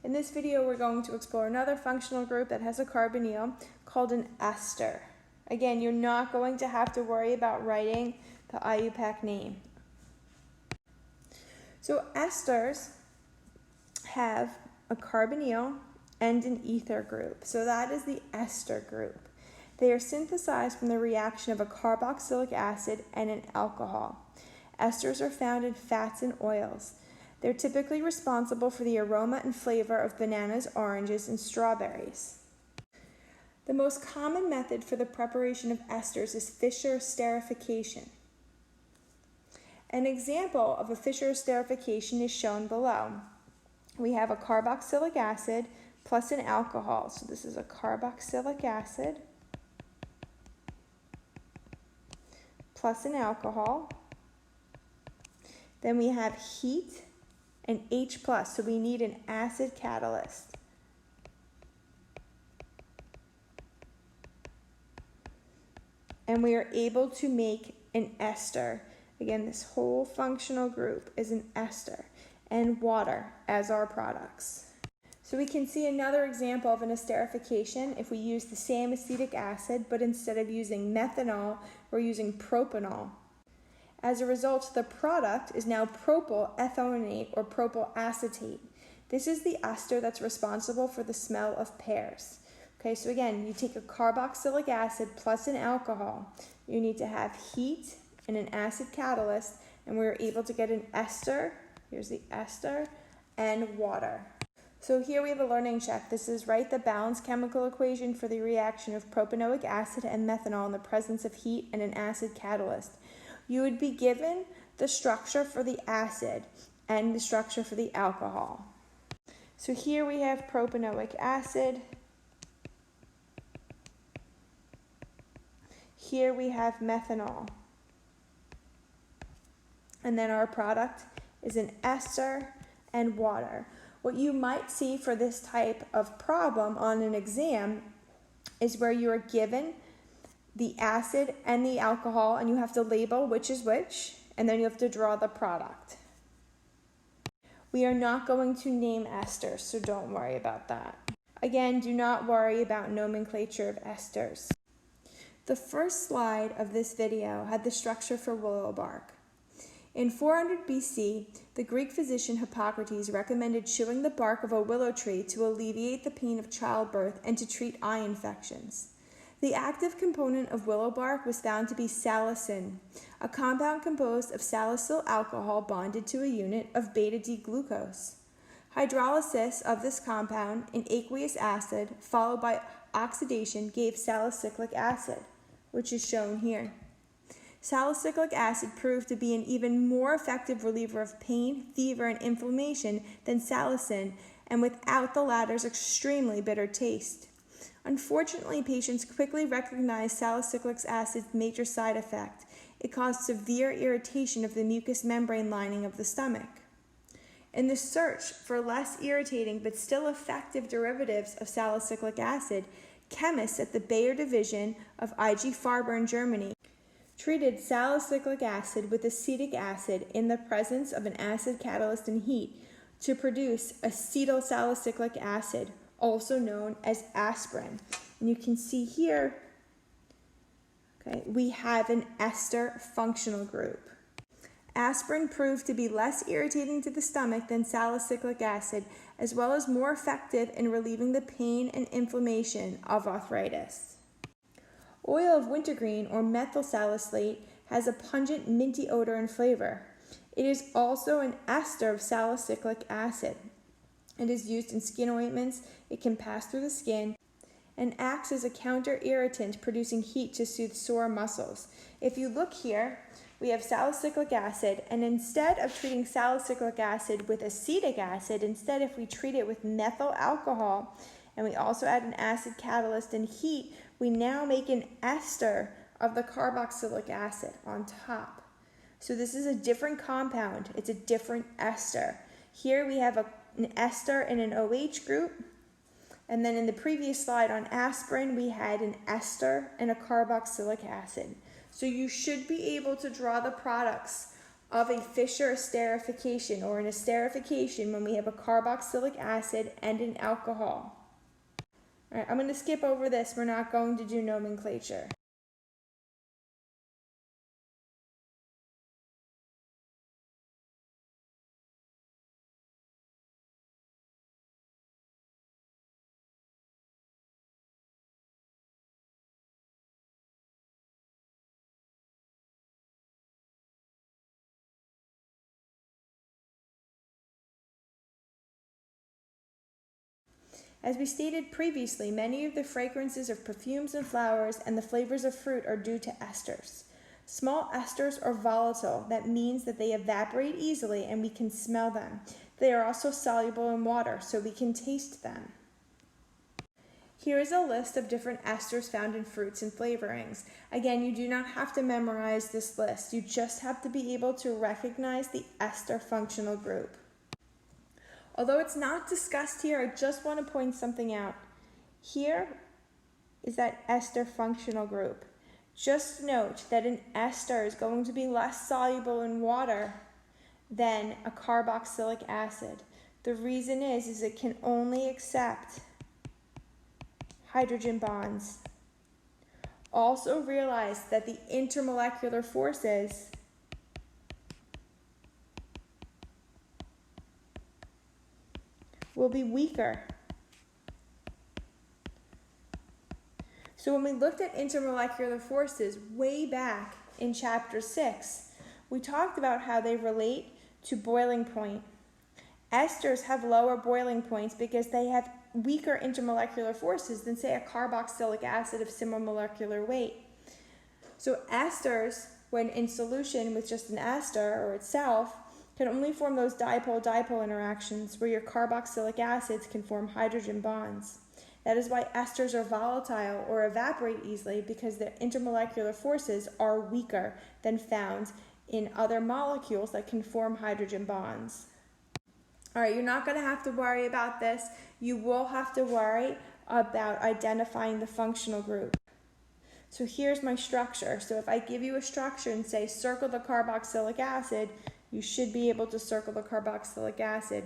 In this video, we're going to explore another functional group that has a carbonyl called an ester. Again, you're not going to have to worry about writing the IUPAC name. So esters have a carbonyl and an ether group. So that is the ester group. They are synthesized from the reaction of a carboxylic acid and an alcohol. Esters are found in fats and oils. They're typically responsible for the aroma and flavor of bananas, oranges, and strawberries. The most common method for the preparation of esters is Fischer esterification. An example of a Fischer esterification is shown below. We have a carboxylic acid plus an alcohol. So this is a carboxylic acid plus an alcohol. Then we have heat and H+, so we need an acid catalyst. And we are able to make an ester. Again, this whole functional group is an ester, and water as our products. So we can see another example of an esterification if we use the same acetic acid, but instead of using methanol, we're using propanol. As a result, the product is now propyl ethionate or propyl acetate. This is the ester that's responsible for the smell of pears. Okay, so again, you take a carboxylic acid plus an alcohol. You need to have heat and an acid catalyst, and we're able to get an ester. Here's the ester and water. So here we have a learning check. This is write the balanced chemical equation for the reaction of propanoic acid and methanol in the presence of heat and an acid catalyst. You would be given the structure for the acid and the structure for the alcohol. So here we have propanoic acid. Here we have methanol. And then our product is an ester and water. What you might see for this type of problem on an exam is where you are given the acid and the alcohol, and you have to label which is which, and then you have to draw the product. We are not going to name esters, so don't worry about that. Again, do not worry about nomenclature of esters. The first slide of this video had the structure for willow bark. In 400 BC, the Greek physician Hippocrates recommended chewing the bark of a willow tree to alleviate the pain of childbirth and to treat eye infections. The active component of willow bark was found to be salicin, a compound composed of salicyl alcohol bonded to a unit of beta-D-glucose. Hydrolysis of this compound in aqueous acid, followed by oxidation, gave salicylic acid, which is shown here. Salicylic acid proved to be an even more effective reliever of pain, fever, and inflammation than salicin, and without the latter's extremely bitter taste. Unfortunately, patients quickly recognized salicylic acid's major side effect. It caused severe irritation of the mucous membrane lining of the stomach. In the search for less irritating but still effective derivatives of salicylic acid, chemists at the Bayer division of IG Farber in Germany treated salicylic acid with acetic acid in the presence of an acid catalyst and heat to produce acetylsalicylic acid, also known as aspirin. And you can see here, okay, we have an ester functional group. Aspirin proved to be less irritating to the stomach than salicylic acid, as well as more effective in relieving the pain and inflammation of arthritis. Oil of wintergreen or methyl salicylate has a pungent minty odor and flavor. It is also an ester of salicylic acid. It is used in skin ointments, it can pass through the skin, and acts as a counter-irritant, producing heat to soothe sore muscles. If you look here, we have salicylic acid, and instead of treating salicylic acid with acetic acid, instead if we treat it with methyl alcohol, and we also add an acid catalyst and heat, we now make an ester of the carboxylic acid on top. So this is a different compound, it's a different ester. Here we have an ester in an OH group, and then in the previous slide on aspirin, we had an ester and a carboxylic acid. So you should be able to draw the products of a Fischer esterification, or an esterification when we have a carboxylic acid and an alcohol. All right, I'm going to skip over this. We're not going to do nomenclature. As we stated previously, many of the fragrances of perfumes and flowers and the flavors of fruit are due to esters. Small esters are volatile. That means that they evaporate easily and we can smell them. They are also soluble in water, so we can taste them. Here is a list of different esters found in fruits and flavorings. Again, you do not have to memorize this list. You just have to be able to recognize the ester functional group. Although it's not discussed here, I just want to point something out. Here is that ester functional group. Just note that an ester is going to be less soluble in water than a carboxylic acid. The reason is it can only accept hydrogen bonds. Also realize that the intermolecular forces will be weaker. So when we looked at intermolecular forces way back in chapter 6, we talked about how they relate to boiling point. Esters have lower boiling points because they have weaker intermolecular forces than, say, a carboxylic acid of similar molecular weight. So esters, when in solution with just an ester or itself, can only form those dipole-dipole interactions where your carboxylic acids can form hydrogen bonds. That is why esters are volatile or evaporate easily, because their intermolecular forces are weaker than found in other molecules that can form hydrogen bonds. All right, you're not going to have to worry about this. You will have to worry about identifying the functional group. So here's my structure. So if I give you a structure and say circle the carboxylic acid, you should be able to circle the carboxylic acid.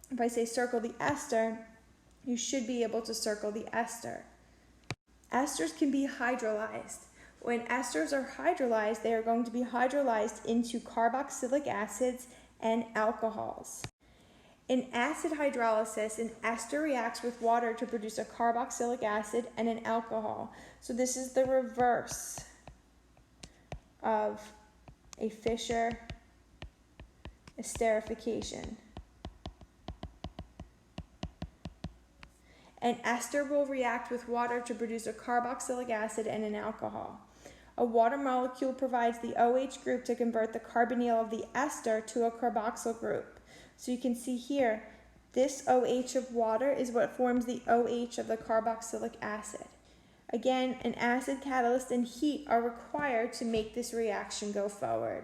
If I say circle the ester, you should be able to circle the ester. Esters can be hydrolyzed. When esters are hydrolyzed, they are going to be hydrolyzed into carboxylic acids and alcohols. In acid hydrolysis, an ester reacts with water to produce a carboxylic acid and an alcohol. So this is the reverse of a Fischer esterification. An ester will react with water to produce a carboxylic acid and an alcohol. A water molecule provides the OH group to convert the carbonyl of the ester to a carboxyl group. So you can see here, this OH of water is what forms the OH of the carboxylic acid. Again, an acid catalyst and heat are required to make this reaction go forward.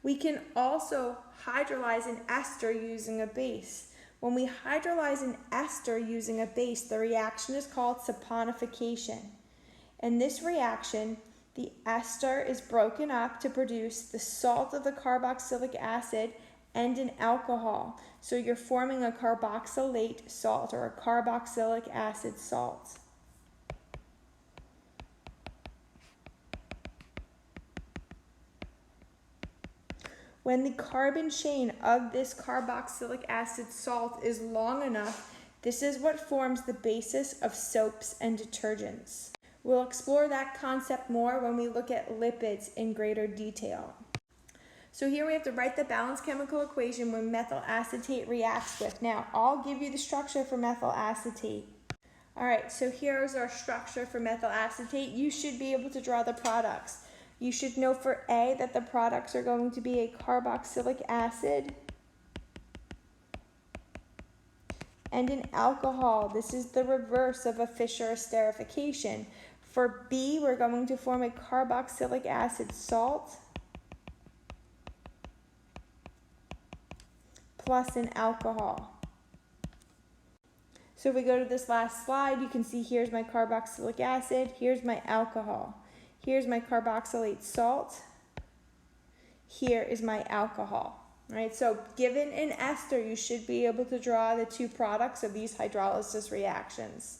We can also hydrolyze an ester using a base. When we hydrolyze an ester using a base, the reaction is called saponification. In this reaction, the ester is broken up to produce the salt of the carboxylic acid and an alcohol. So you're forming a carboxylate salt, or a carboxylic acid salt. When the carbon chain of this carboxylic acid salt is long enough, this is what forms the basis of soaps and detergents. We'll explore that concept more when we look at lipids in greater detail. So here we have to write the balanced chemical equation when methyl acetate reacts with. Now, I'll give you the structure for methyl acetate. All right, so here's our structure for methyl acetate. You should be able to draw the products. You should know for A that the products are going to be a carboxylic acid and an alcohol. This is the reverse of a Fischer esterification. For B, we're going to form a carboxylic acid salt plus an alcohol. So if we go to this last slide, you can see here's my carboxylic acid, here's my alcohol. Here's my carboxylate salt. here is my alcohol, right? So given an ester, you should be able to draw the two products of these hydrolysis reactions.